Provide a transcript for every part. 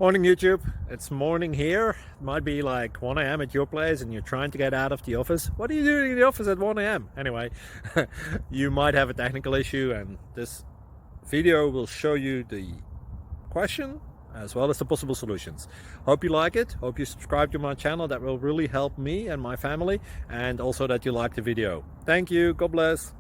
Morning YouTube, it's morning here. It might be like 1 a.m. at your place and you're trying to get out of the office. What are you doing in the office at 1 a.m.? Anyway, you might have a technical issue and this video will show you the question as well as the possible solutions. Hope you like it, hope you subscribe to my channel. That will really help me and my family, and also that you like the video. Thank you, God bless.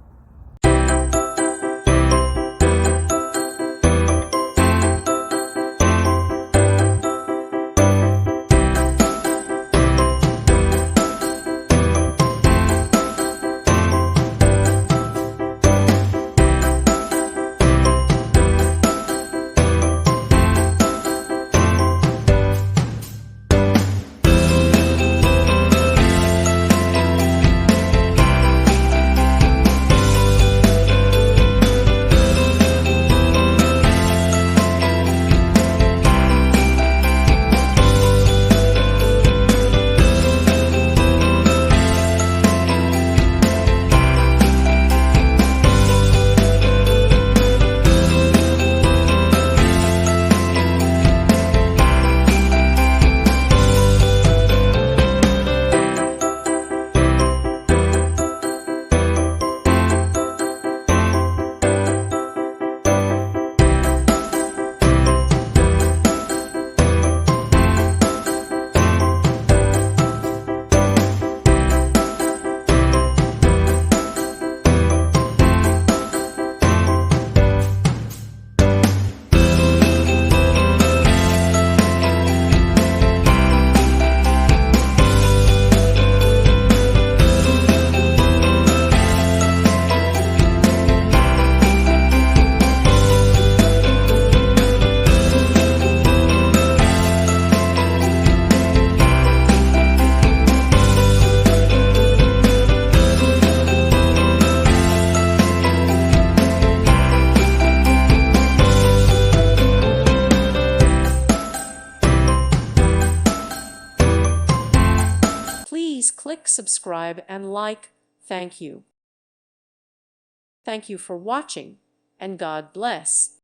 Please click subscribe and like. Thank you. Thank you for watching, and God bless.